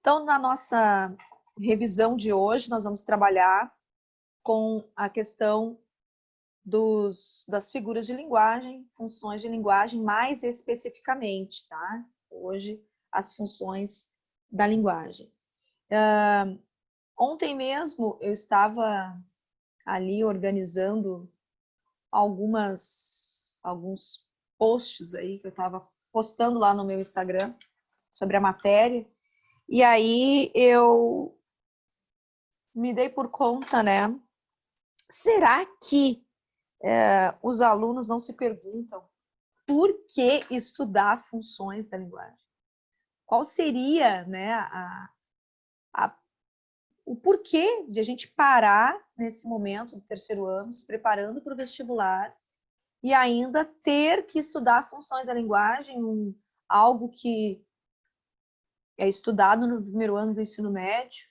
Então, na nossa revisão de hoje, nós vamos trabalhar com a questão das figuras de linguagem, funções de linguagem, mais especificamente, tá? Hoje, as funções da linguagem. Ontem mesmo, eu estava ali organizando alguns posts aí que eu estava postando lá no meu Instagram sobre a matéria. E aí eu me dei por conta, né? Será que os alunos não se perguntam por que estudar funções da linguagem? Qual seria, né, o porquê de a gente parar nesse momento do terceiro ano, se preparando para o vestibular e ainda ter que estudar funções da linguagem, algo que é estudado no primeiro ano do ensino médio?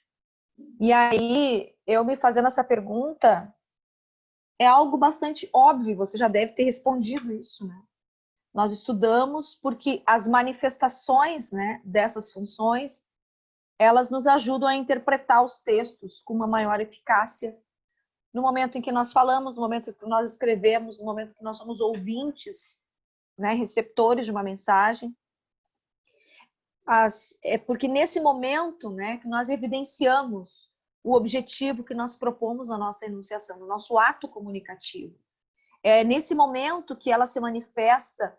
E aí, eu me fazendo essa pergunta, é algo bastante óbvio, você já deve ter respondido isso, né? Nós estudamos porque as manifestações, né, dessas funções, elas nos ajudam a interpretar os textos com uma maior eficácia. No momento em que nós falamos, no momento em que nós escrevemos, no momento em que nós somos ouvintes, né, receptores de uma mensagem. É porque nesse momento, né, que nós evidenciamos o objetivo que nós propomos na nossa enunciação, no nosso ato comunicativo. É nesse momento que ela se manifesta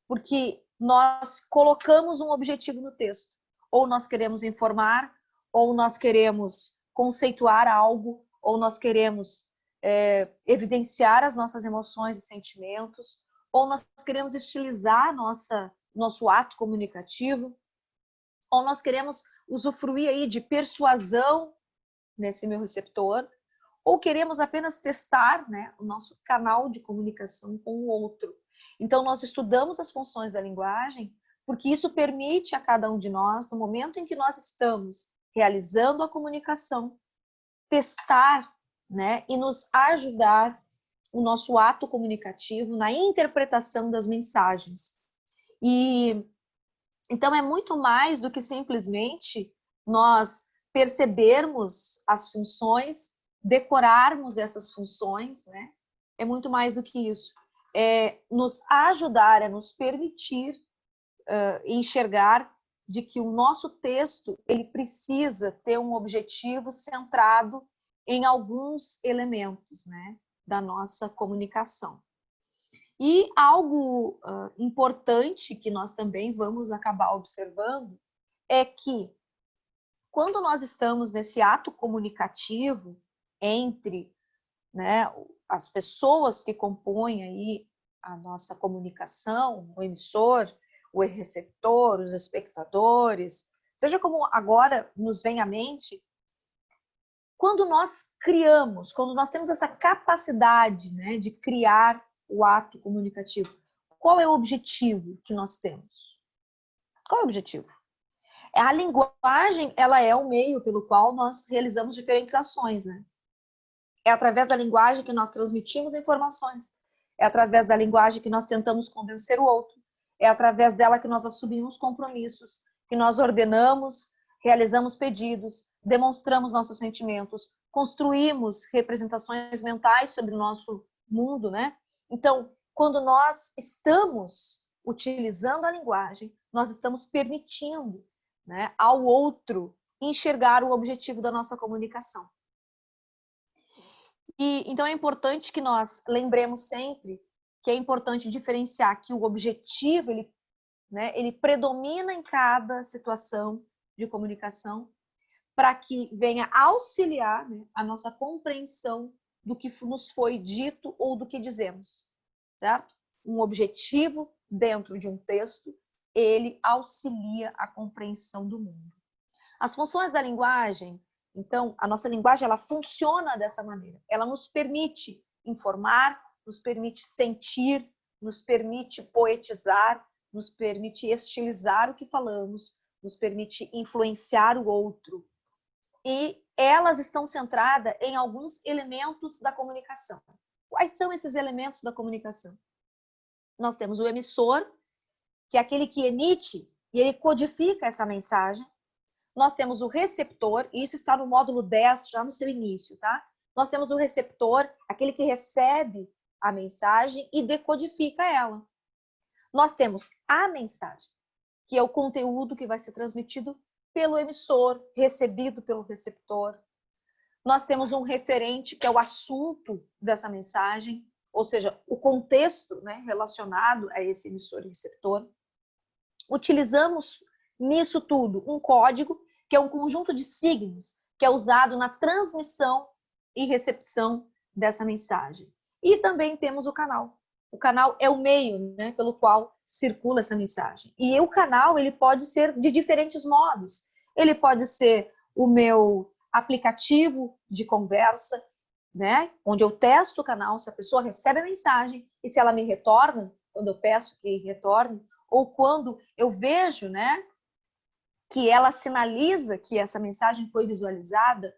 porque nós colocamos um objetivo no texto. Ou nós queremos informar, ou nós queremos conceituar algo, ou nós queremos evidenciar as nossas emoções e sentimentos, ou nós queremos estilizar nosso ato comunicativo, ou nós queremos usufruir aí de persuasão nesse meu receptor, ou queremos apenas testar, né, o nosso canal de comunicação com o outro. Então, nós estudamos as funções da linguagem porque isso permite a cada um de nós, no momento em que nós estamos realizando a comunicação, testar, né, e nos ajudar o nosso ato comunicativo na interpretação das mensagens. E então, é muito mais do que simplesmente nós percebermos as funções, decorarmos essas funções, né? É muito mais do que isso. É nos ajudar, é nos permitir enxergar de que o nosso texto ele precisa ter um objetivo centrado em alguns elementos, né, da nossa comunicação. E algo importante que nós também vamos acabar observando é que quando nós estamos nesse ato comunicativo entre, né, as pessoas que compõem aí a nossa comunicação, o emissor, o receptor, os espectadores, seja como agora nos vem à mente, quando nós criamos, quando nós temos essa capacidade, né, de criar o ato comunicativo, qual é o objetivo que nós temos? Qual é o objetivo? A linguagem, ela é o meio pelo qual nós realizamos diferentes ações, né? É através da linguagem que nós transmitimos informações. É através da linguagem que nós tentamos convencer o outro. É através dela que nós assumimos compromissos, que nós ordenamos, realizamos pedidos, demonstramos nossos sentimentos, construímos representações mentais sobre o nosso mundo, né? Então, quando nós estamos utilizando a linguagem, nós estamos permitindo, né, ao outro enxergar o objetivo da nossa comunicação. E então é importante que nós lembremos sempre que é importante diferenciar que o objetivo ele predomina em cada situação de comunicação para que venha auxiliar, né, a nossa compreensão do que nos foi dito ou do que dizemos, certo? Um objetivo dentro de um texto, ele auxilia a compreensão do mundo. As funções da linguagem, então, a nossa linguagem, ela funciona dessa maneira. Ela nos permite informar, nos permite sentir, nos permite poetizar, nos permite estilizar o que falamos, nos permite influenciar o outro. E elas estão centradas em alguns elementos da comunicação. Quais são esses elementos da comunicação? Nós temos o emissor, que é aquele que emite e ele codifica essa mensagem. Nós temos o receptor, e isso está no módulo 10, já no seu início, tá? Nós temos o receptor, aquele que recebe a mensagem e decodifica ela. Nós temos a mensagem, que é o conteúdo que vai ser transmitido pelo emissor, recebido pelo receptor. Nós temos um referente, que é o assunto dessa mensagem, ou seja, o contexto, né, relacionado a esse emissor e receptor. Utilizamos nisso tudo um código, que é um conjunto de signos, que é usado na transmissão e recepção dessa mensagem. E também temos o canal. O canal é o meio, né, pelo qual circula essa mensagem. E o canal, ele pode ser de diferentes modos. Ele pode ser o meu aplicativo de conversa, né, onde eu testo o canal, se a pessoa recebe a mensagem e se ela me retorna, quando eu peço que retorne, ou quando eu vejo, né, que ela sinaliza que essa mensagem foi visualizada.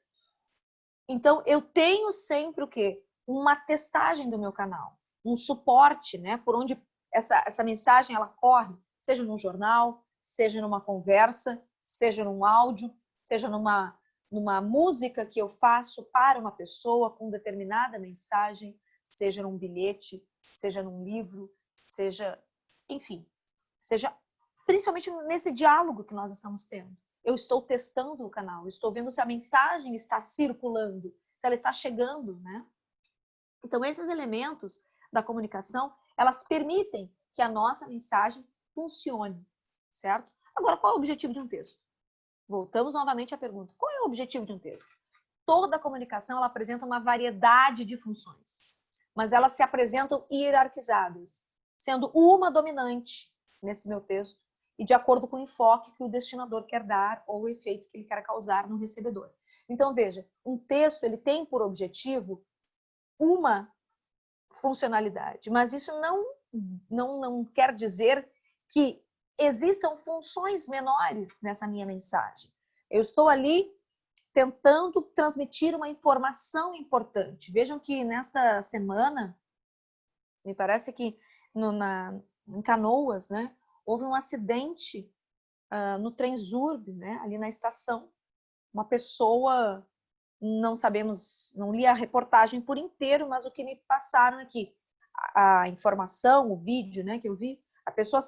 Então, eu tenho sempre o quê? Uma testagem do meu canal, um suporte, né, por onde essa mensagem ela corre, seja num jornal, seja numa conversa, seja num áudio, seja numa música que eu faço para uma pessoa com determinada mensagem, seja num bilhete, seja num livro, seja, enfim, seja principalmente nesse diálogo que nós estamos tendo. Eu estou testando o canal, estou vendo se a mensagem está circulando, se ela está chegando, né? Então, esses elementos da comunicação, elas permitem que a nossa mensagem funcione, certo? Agora, qual é o objetivo de um texto? Voltamos novamente à pergunta. Qual é o objetivo de um texto? Toda a comunicação, ela apresenta uma variedade de funções, mas elas se apresentam hierarquizadas, sendo uma dominante nesse meu texto e de acordo com o enfoque que o destinador quer dar ou o efeito que ele quer causar no recebedor. Então, veja, um texto, ele tem por objetivo uma funcionalidade, mas isso não quer dizer que existam funções menores nessa minha mensagem. Eu estou ali tentando transmitir uma informação importante. Vejam que nesta semana, me parece que em Canoas, né, houve um acidente no Transurb, né, ali na estação. Uma pessoa, não sabemos, não li a reportagem por inteiro, mas o que me passaram aqui, a informação, o vídeo, né, que eu vi, a pessoa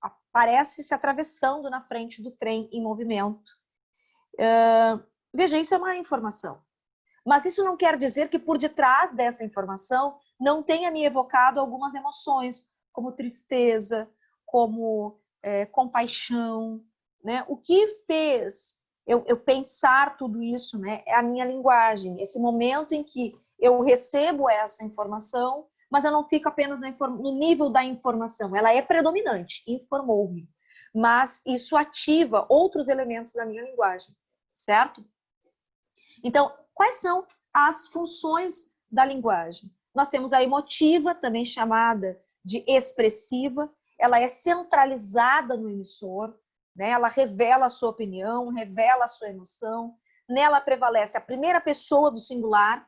aparece se atravessando na frente do trem em movimento. Veja, isso é uma informação. Mas isso não quer dizer que por detrás dessa informação não tenha me evocado algumas emoções, como tristeza, como compaixão, né? O que fez eu pensar tudo isso, né, é a minha linguagem, esse momento em que eu recebo essa informação, mas eu não fico apenas no nível da informação, ela é predominante, informou-me, mas isso ativa outros elementos da minha linguagem, certo? Então, quais são as funções da linguagem? Nós temos a emotiva, também chamada de expressiva, ela é centralizada no emissor, né? Ela revela a sua opinião, revela a sua emoção, nela prevalece a primeira pessoa do singular,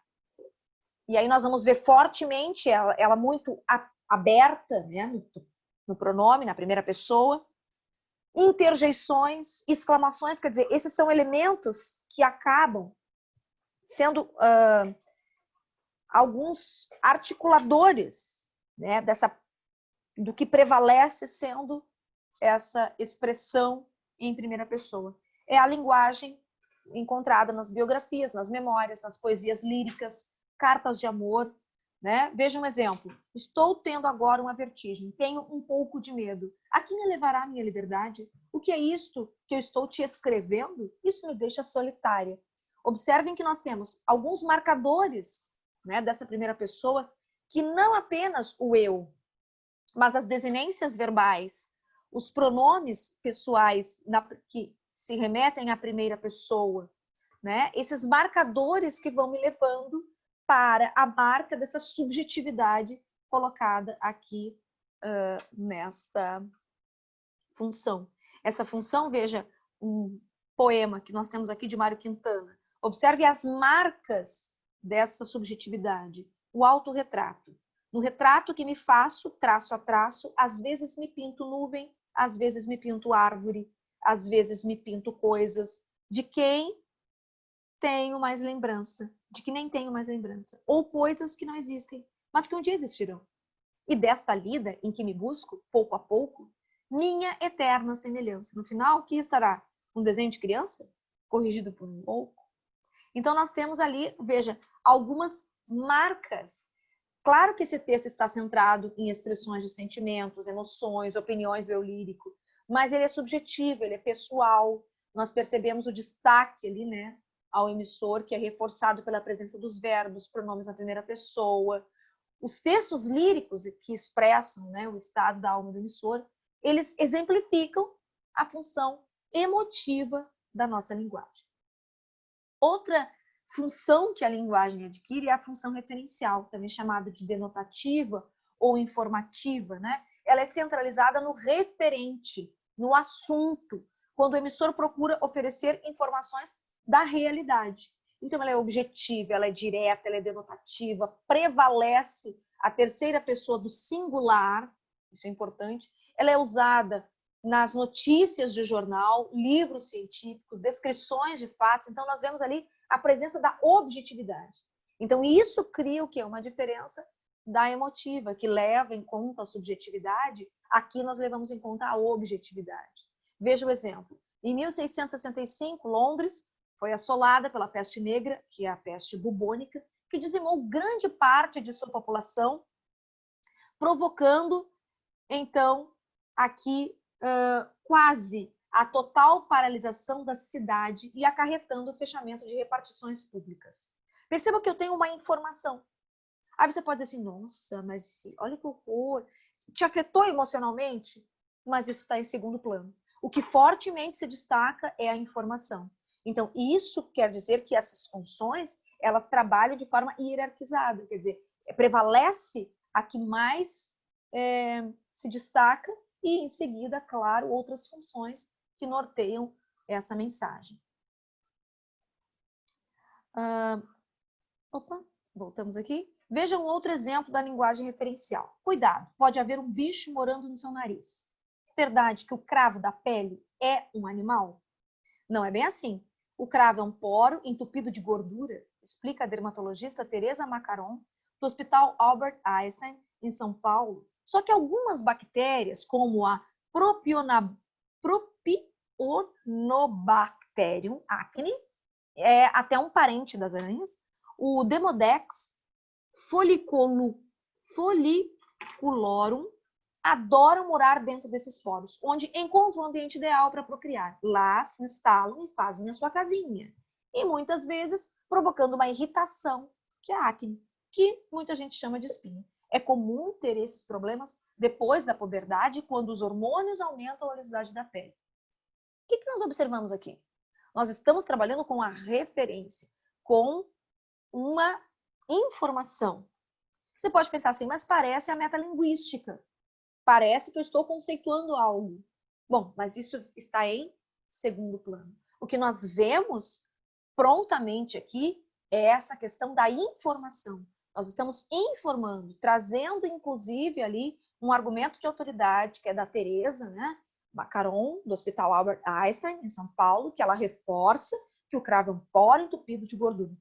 e aí nós vamos ver fortemente ela muito aberta, né? No pronome, na primeira pessoa, interjeições, exclamações, quer dizer, esses são elementos que acabam sendo alguns articuladores, né, do que prevalece sendo essa expressão em primeira pessoa. É a linguagem encontrada nas biografias, nas memórias, nas poesias líricas, cartas de amor, né? Veja um exemplo. Estou tendo agora uma vertigem, tenho um pouco de medo. A que me levará a minha liberdade? O que é isto que eu estou te escrevendo? Isso me deixa solitária. Observem que nós temos alguns marcadores, né, dessa primeira pessoa, que não apenas o eu, mas as desinências verbais, os pronomes pessoais que se remetem à primeira pessoa, né, esses marcadores que vão me levando para a marca dessa subjetividade colocada aqui nesta função. Essa função, veja, um poema que nós temos aqui de Mário Quintana. Observe as marcas dessa subjetividade. O autorretrato. No retrato que me faço, traço a traço, às vezes me pinto nuvem, às vezes me pinto árvore, às vezes me pinto coisas de quem tenho mais lembrança, de que nem tenho mais lembrança, ou coisas que não existem, mas que um dia existirão. E desta lida em que me busco, pouco a pouco, minha eterna semelhança. No final, o que estará? Um desenho de criança? Corrigido por um louco? Então, nós temos ali, veja, algumas marcas. Claro que esse texto está centrado em expressões de sentimentos, emoções, opiniões do eu lírico, mas ele é subjetivo, ele é pessoal. Nós percebemos o destaque ali, né, ao emissor, que é reforçado pela presença dos verbos, pronomes na primeira pessoa. Os textos líricos que expressam, né, o estado da alma do emissor, eles exemplificam a função emotiva da nossa linguagem. Outra função que a linguagem adquire é a função referencial, também chamada de denotativa ou informativa, né? Ela é centralizada no referente, no assunto, quando o emissor procura oferecer informações da realidade. Então, ela é objetiva, ela é direta, ela é denotativa, prevalece a terceira pessoa do singular, isso é importante. Ela é usada nas notícias de jornal, livros científicos, descrições de fatos. Então, nós vemos ali a presença da objetividade. Então, isso cria o quê? Uma diferença da emotiva, que leva em conta a subjetividade. Aqui nós levamos em conta a objetividade. Veja o exemplo. Em 1665, Londres foi assolada pela peste negra, que é a peste bubônica, que dizimou grande parte de sua população, provocando, então, aqui quase a total paralisação da cidade e acarretando o fechamento de repartições públicas. Perceba que eu tenho uma informação. Aí você pode dizer assim, nossa, mas olha que horror. Te afetou emocionalmente? Mas isso está em segundo plano. O que fortemente se destaca é a informação. Então, isso quer dizer que essas funções, elas trabalham de forma hierarquizada. Quer dizer, prevalece a que mais se destaca e, em seguida, claro, outras funções que norteiam essa mensagem. Voltamos aqui. Veja um outro exemplo da linguagem referencial. Cuidado, pode haver um bicho morando no seu nariz. É verdade que o cravo da pele é um animal? Não é bem assim. O cravo é um poro entupido de gordura, explica a dermatologista Teresa Macaron, do Hospital Albert Einstein, em São Paulo. Só que algumas bactérias, como a Propionobacterium acne, é até um parente das aranhas, o Demodex folliculorum, adoram morar dentro desses poros, onde encontram um ambiente ideal para procriar. Lá se instalam e fazem a sua casinha. E muitas vezes provocando uma irritação, que é a acne, que muita gente chama de espinha. É comum ter esses problemas depois da puberdade, quando os hormônios aumentam a oleosidade da pele. O que nós observamos aqui? Nós estamos trabalhando com a referência, com uma informação. Você pode pensar assim, mas parece a metalinguística. Parece que eu estou conceituando algo. Bom, mas isso está em segundo plano. O que nós vemos prontamente aqui é essa questão da informação. Nós estamos informando, trazendo inclusive ali um argumento de autoridade, que é da Teresa, né, Macaron, do Hospital Albert Einstein, em São Paulo, que ela reforça que o cravo é um poro entupido de gordura.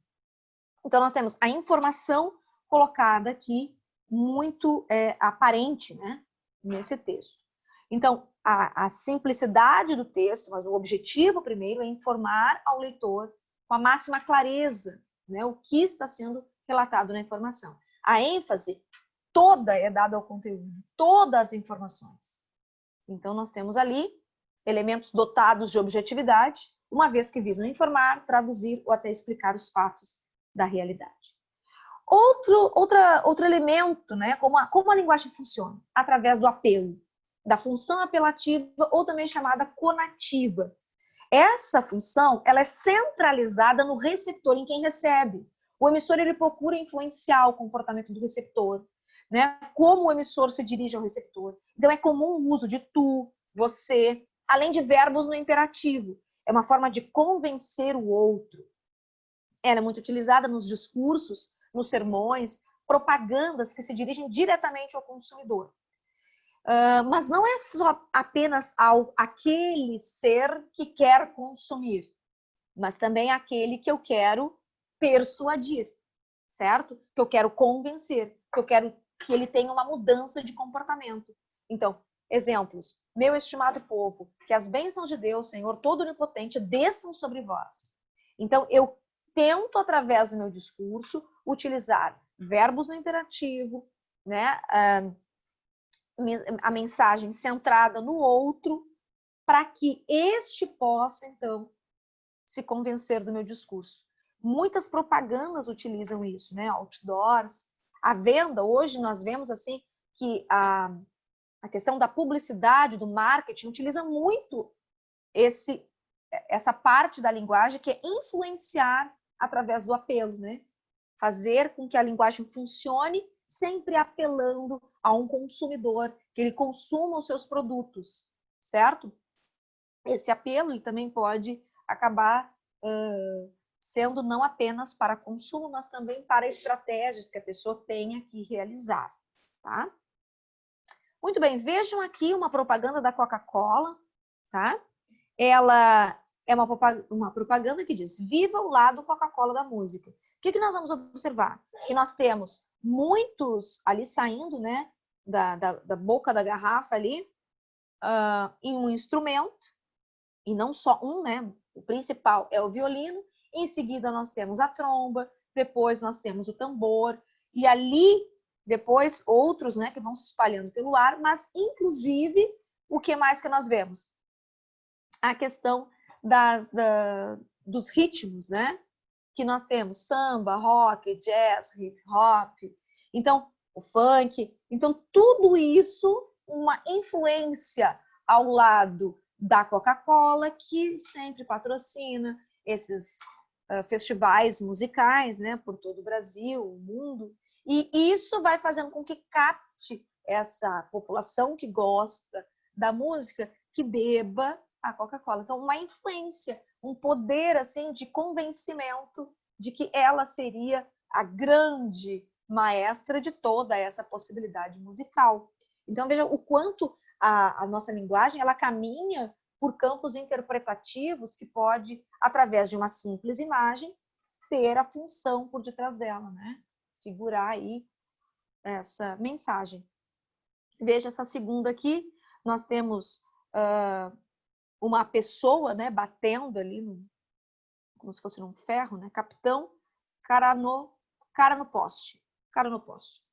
Então, nós temos a informação colocada aqui, muito aparente, né, nesse texto. Então, a simplicidade do texto, mas o objetivo primeiro é informar ao leitor com a máxima clareza, né, o que está sendo relatado na informação. A ênfase toda é dada ao conteúdo, todas as informações. Então, nós temos ali elementos dotados de objetividade, uma vez que visam informar, traduzir ou até explicar os fatos da realidade. Outro elemento, né, como a linguagem funciona, através do apelo, da função apelativa ou também chamada conativa. Essa função, ela é centralizada no receptor, em quem recebe. O emissor, ele procura influenciar o comportamento do receptor, né? Como o emissor se dirige ao receptor. Então, é comum o uso de tu, você, além de verbos no imperativo. É uma forma de convencer o outro. Ela é muito utilizada nos discursos, nos sermões, propagandas que se dirigem diretamente ao consumidor. Mas não é só apenas aquele ser que quer consumir, mas também aquele que eu quero persuadir, certo? Que eu quero convencer, que eu quero que ele tenha uma mudança de comportamento. Então, exemplos. Meu estimado povo, que as bênçãos de Deus, Senhor todo onipotente, desçam sobre vós. Então, eu tento, através do meu discurso, utilizar verbos no imperativo, né? A mensagem centrada no outro, para que este possa, então, se convencer do meu discurso. Muitas propagandas utilizam isso, né? Outdoors, a venda. Hoje nós vemos assim que a questão da publicidade, do marketing, utiliza muito essa parte da linguagem que é influenciar através do apelo, né? Fazer com que a linguagem funcione sempre apelando a um consumidor, que ele consuma os seus produtos, certo? Esse apelo ele também pode acabar sendo não apenas para consumo, mas também para estratégias que a pessoa tenha que realizar, tá? Muito bem, vejam aqui uma propaganda da Coca-Cola, tá? Ela é uma propaganda que diz: viva o lado Coca-Cola da música. O que nós vamos observar? Que nós temos muitos ali saindo, né, da boca da garrafa ali, em um instrumento, e não só um, né? O principal é o violino, em seguida nós temos a tromba, depois nós temos o tambor, e ali depois outros, né, que vão se espalhando pelo ar, mas inclusive o que mais que nós vemos? A questão dos ritmos, né? Que nós temos samba, rock, jazz, hip hop, então o funk, então tudo isso uma influência ao lado da Coca-Cola, que sempre patrocina esses festivais musicais, né, por todo o Brasil, o mundo, e isso vai fazendo com que capte essa população que gosta da música, que beba a Coca-Cola. Então, uma influência, um poder assim de convencimento de que ela seria a grande maestra de toda essa possibilidade musical. Então, veja o quanto a nossa linguagem ela caminha por campos interpretativos que pode, através de uma simples imagem, ter a função por detrás dela, né? Figurar aí essa mensagem. Veja essa segunda aqui, nós temos uma pessoa, né, batendo ali, como se fosse num ferro, né? Capitão, cara no poste. Cara no poste.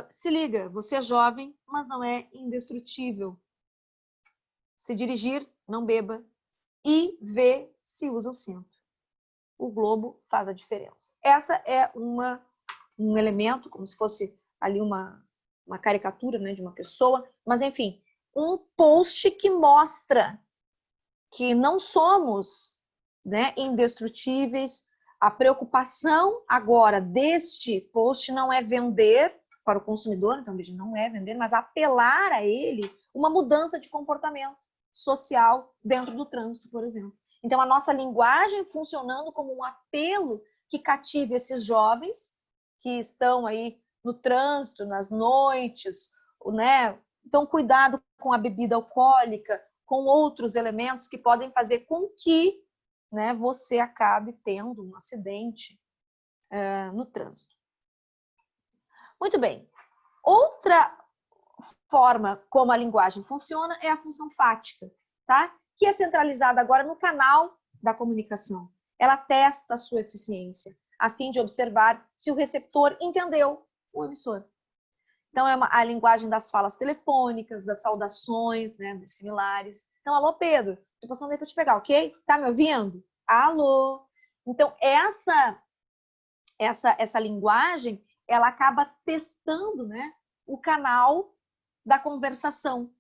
Se liga, você é jovem, mas não é indestrutível. Se dirigir, não beba. E vê se usa o cinto. O globo faz a diferença. Essa é um elemento, como se fosse ali uma caricatura, né, de uma pessoa, mas enfim, um post que mostra que não somos, né, indestrutíveis. A preocupação agora deste post não é vender para o consumidor, então não é vender, mas apelar a ele uma mudança de comportamento social dentro do trânsito, por exemplo. Então, a nossa linguagem funcionando como um apelo que cative esses jovens que estão aí no trânsito, nas noites, né? Então, cuidado com a bebida alcoólica, com outros elementos que podem fazer com que, né, você acabe tendo um acidente no trânsito. Muito bem. Outra forma como a linguagem funciona é a função fática, tá? Que é centralizada agora no canal da comunicação. Ela testa a sua eficiência, a fim de observar se o receptor entendeu o emissor. Então, é a linguagem das falas telefônicas, das saudações, né, das similares. Então, alô, Pedro, tô passando aí para te pegar, ok? Tá me ouvindo? Alô? Então, essa linguagem, ela acaba testando, né, o canal da conversação,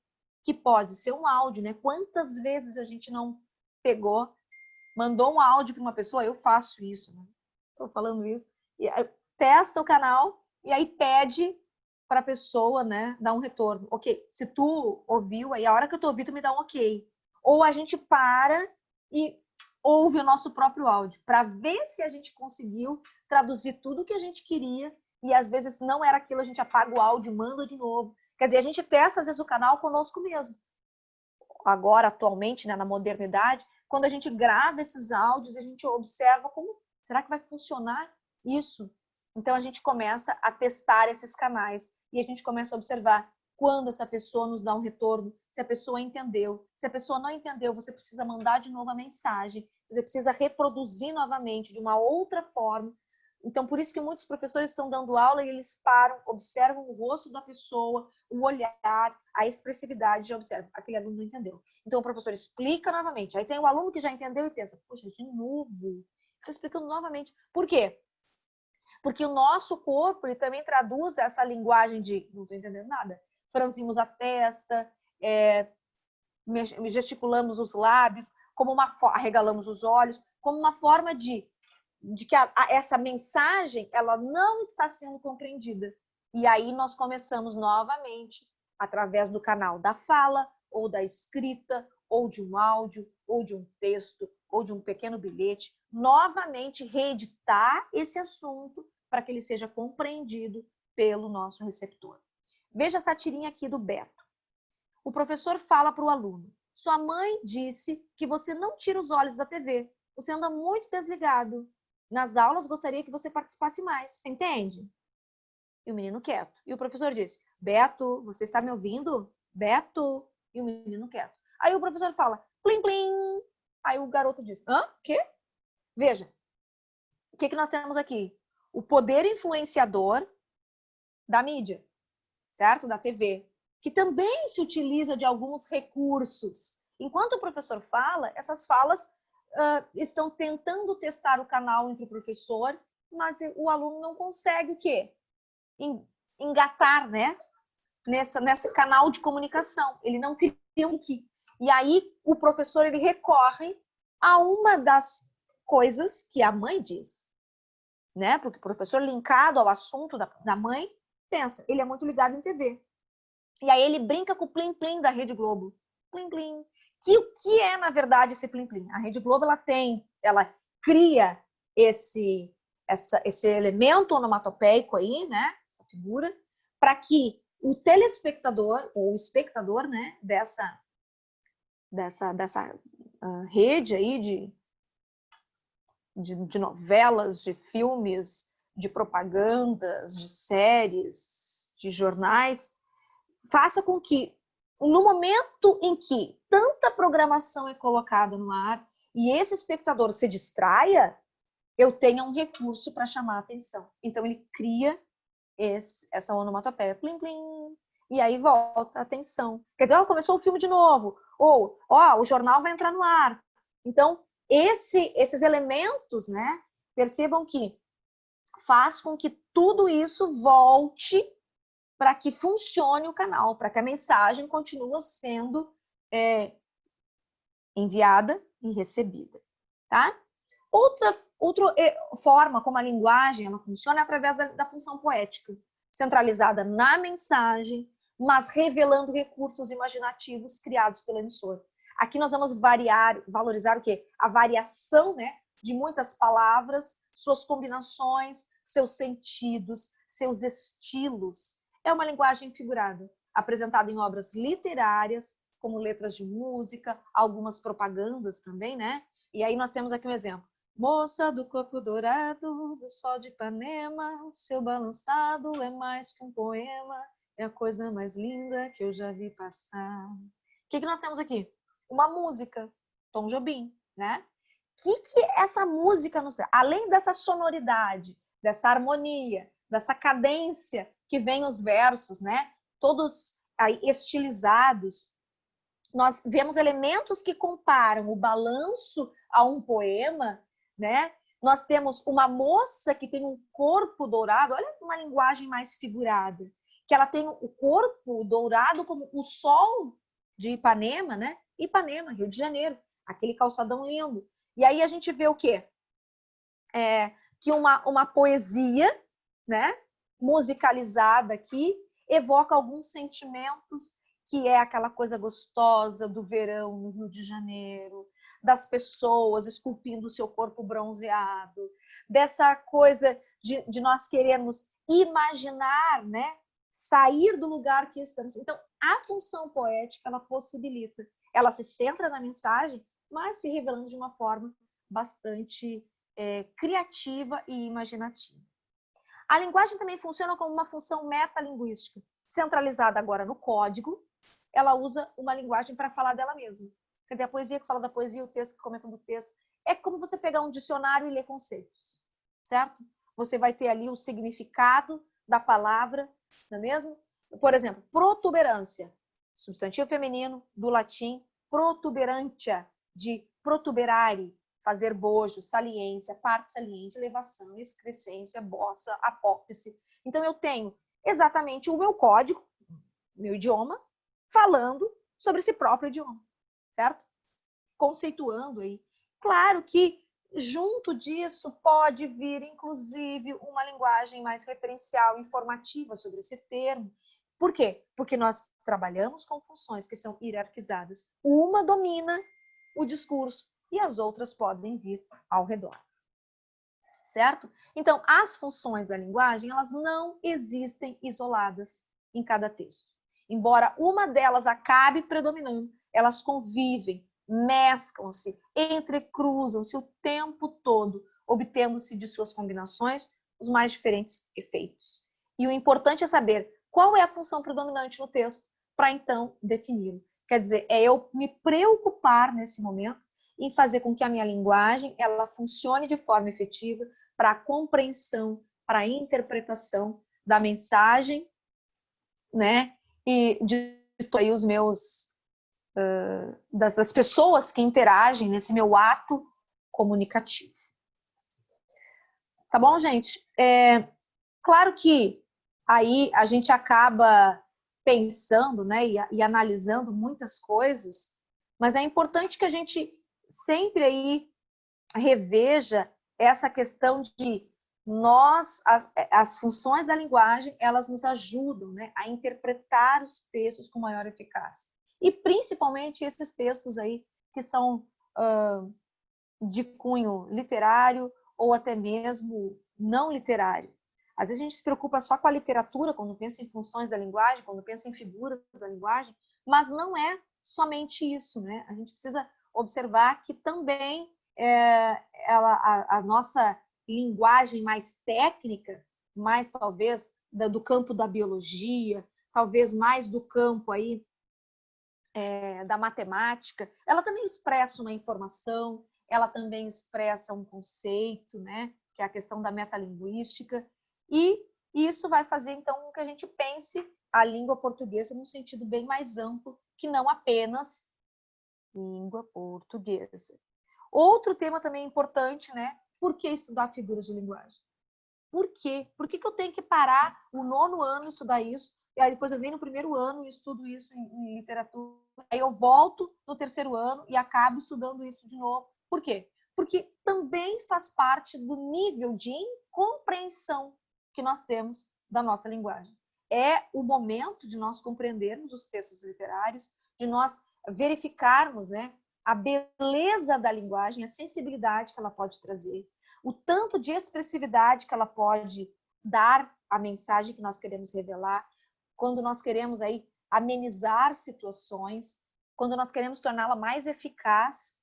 que pode ser um áudio, né? Quantas vezes a gente não pegou, mandou um áudio para uma pessoa, eu faço isso, né? Tô falando isso, e testa o canal e aí pede para a pessoa, né, dar um retorno. Ok, se tu ouviu, aí a hora que eu tô ouvindo, tu me dá um ok. Ou a gente para e ouve o nosso próprio áudio, para ver se a gente conseguiu traduzir tudo o que a gente queria, e às vezes não era aquilo, a gente apaga o áudio, manda de novo. Quer dizer, a gente testa, às vezes, o canal conosco mesmo. Agora, atualmente, né, na modernidade, quando a gente grava esses áudios, a gente observa como, será que vai funcionar isso? Então, a gente começa a testar esses canais e a gente começa a observar quando essa pessoa nos dá um retorno, se a pessoa entendeu. Se a pessoa não entendeu, você precisa mandar de novo a mensagem, você precisa reproduzir novamente de uma outra forma. Então, por isso que muitos professores estão dando aula e eles param, observam o rosto da pessoa, o olhar, a expressividade, já observam. Aquele aluno não entendeu. Então, o professor explica novamente. Aí tem o aluno que já entendeu e pensa, poxa, de novo. Estou explicando novamente. Por quê? Porque o nosso corpo ele também traduz essa linguagem de não estou entendendo nada. Franzimos a testa, gesticulamos os lábios, arregalamos os olhos, como uma forma de que essa mensagem ela não está sendo compreendida. E aí nós começamos novamente, através do canal da fala, ou da escrita, ou de um áudio, ou de um texto, ou de um pequeno bilhete, novamente reeditar esse assunto para que ele seja compreendido pelo nosso receptor. Veja essa tirinha aqui do Beto. O professor fala para o aluno, sua mãe disse que você não tira os olhos da TV, você anda muito desligado. Nas aulas, gostaria que você participasse mais. Você entende? E o menino quieto. E o professor disse, Beto, você está me ouvindo? Beto. E o menino quieto. Aí o professor fala, plim, plim. Aí o garoto diz, hã? Quê? Veja, o que nós temos aqui? O poder influenciador da mídia, certo? Da TV, que também se utiliza de alguns recursos. Enquanto o professor fala, essas falas estão tentando testar o canal entre o professor, mas o aluno não consegue o quê? Engatar, né? Nesse canal de comunicação. Ele não cria um que. E aí o professor ele recorre a uma das coisas que a mãe diz, né? Porque o professor linkado ao assunto da mãe pensa, ele é muito ligado em TV. E aí ele brinca com o plim-plim da Rede Globo. Plim-plim. O que é, na verdade, esse plim-plim? A Rede Globo, ela cria esse elemento onomatopeico aí, né? Essa figura, para que o telespectador, ou o espectador, né? Dessa rede aí de novelas, de filmes, de propagandas, de séries, de jornais, faça com que, no momento em que tanta programação é colocada no ar e esse espectador se distraia, eu tenha um recurso para chamar a atenção. Então, ele cria essa onomatopeia. Plim, plim. E aí volta a atenção. Quer dizer, começou o filme de novo. Ou, o jornal vai entrar no ar. Então, esses elementos, né, percebam que faz com que tudo isso volte para que funcione o canal, para que a mensagem continue sendo enviada e recebida, tá? Outra forma como a linguagem ela funciona é através da função poética, centralizada na mensagem, mas revelando recursos imaginativos criados pelo emissor. Aqui nós vamos valorizar o quê? A variação, né, de muitas palavras, suas combinações, seus sentidos, seus estilos. É uma linguagem figurada, apresentada em obras literárias, como letras de música, algumas propagandas também, né? E aí nós temos aqui um exemplo. Moça do corpo dourado, do sol de Ipanema, o seu balançado é mais que um poema, é a coisa mais linda que eu já vi passar. O que nós temos aqui? Uma música, Tom Jobim, né? O que essa música nos traz? Além dessa sonoridade, dessa harmonia, dessa cadência que vem os versos, né? Todos aí estilizados, nós vemos elementos que comparam o balanço a um poema, né? Nós temos uma moça que tem um corpo dourado, olha uma linguagem mais figurada, que ela tem o corpo dourado como o sol de Ipanema, né? Ipanema, Rio de Janeiro, aquele calçadão lindo. E aí a gente vê o quê? Que uma poesia, né? Musicalizada aqui, evoca alguns sentimentos, que é aquela coisa gostosa do verão no Rio de Janeiro, das pessoas esculpindo o seu corpo bronzeado, dessa coisa de nós queremos imaginar, né, sair do lugar que estamos. Então, a função poética, ela possibilita, ela se centra na mensagem, mas se revelando de uma forma bastante criativa e imaginativa. A linguagem também funciona como uma função metalinguística, centralizada agora no código. Ela usa uma linguagem para falar dela mesma. Quer dizer, a poesia que fala da poesia, o texto que comenta do texto. É como você pegar um dicionário e ler conceitos, certo? Você vai ter ali o significado da palavra, não é mesmo? Por exemplo, protuberância, substantivo feminino do latim protuberantia, de protuberare, fazer bojo, saliência, parte saliente, elevação, excrescência, bossa, apófice. Então, eu tenho exatamente o meu código, meu idioma, falando sobre esse próprio idioma, certo? Conceituando aí. Claro que junto disso pode vir, inclusive, uma linguagem mais referencial, informativa sobre esse termo. Por quê? Porque nós trabalhamos com funções que são hierarquizadas. Uma domina o discurso e as outras podem vir ao redor. Certo? Então, as funções da linguagem, elas não existem isoladas em cada texto. Embora uma delas acabe predominando, elas convivem, mesclam-se, entrecruzam-se o tempo todo, obtendo-se de suas combinações os mais diferentes efeitos. E o importante é saber qual é a função predominante no texto para então defini-lo. Quer dizer, é eu me preocupar nesse momento em fazer com que a minha linguagem ela funcione de forma efetiva para a compreensão, para a interpretação da mensagem, né? E de aí os meus das pessoas que interagem nesse meu ato comunicativo. Tá bom, gente? Claro que aí a gente acaba pensando, né, e analisando muitas coisas, mas é importante que a gente sempre aí reveja essa questão de nós, as funções da linguagem, elas nos ajudam, né, a interpretar os textos com maior eficácia. E principalmente esses textos aí que são de cunho literário ou até mesmo não literário. Às vezes a gente se preocupa só com a literatura quando pensa em funções da linguagem, quando pensa em figuras da linguagem, mas não é somente isso, né? A gente precisa observar que também a nossa linguagem mais técnica, mais talvez do campo da biologia, talvez mais do campo aí da matemática, ela também expressa uma informação, ela também expressa um conceito, né? Que é a questão da metalinguística, e isso vai fazer, então, com que a gente pense a língua portuguesa num sentido bem mais amplo, que não apenas língua portuguesa. Outro tema também importante, né? Por que estudar figuras de linguagem? Por quê? Por que eu tenho que parar o 9º ano estudar isso? E aí depois eu venho no 1º ano e estudo isso em literatura. Aí eu volto no 3º ano e acabo estudando isso de novo. Por quê? Porque também faz parte do nível de incompreensão que nós temos da nossa linguagem. É o momento de nós compreendermos os textos literários, de nós verificarmos, né, a beleza da linguagem, a sensibilidade que ela pode trazer, o tanto de expressividade que ela pode dar à mensagem que nós queremos revelar, quando nós queremos aí amenizar situações, quando nós queremos torná-la mais eficaz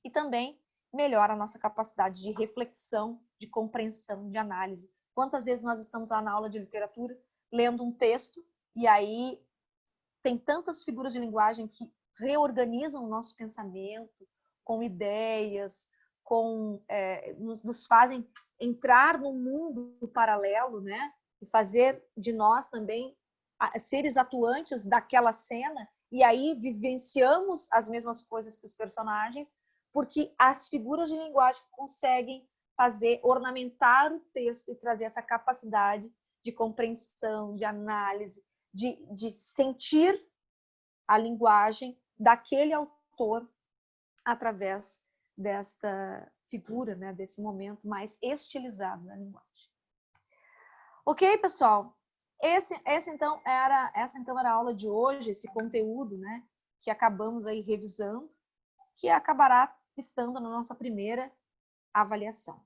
e também melhora a nossa capacidade de reflexão, de compreensão, de análise. Quantas vezes nós estamos lá na aula de literatura lendo um texto e aí tem tantas figuras de linguagem que reorganizam o nosso pensamento com ideias, nos fazem entrar num mundo paralelo, né? E fazer de nós também seres atuantes daquela cena, e aí vivenciamos as mesmas coisas que os personagens, porque as figuras de linguagem conseguem ornamentar o texto e trazer essa capacidade de compreensão, de análise, de sentir a linguagem daquele autor através desta figura, né, desse momento mais estilizado na linguagem. Ok, pessoal? Essa então era a aula de hoje, esse conteúdo, né, que acabamos aí revisando, que acabará estando na nossa primeira avaliação.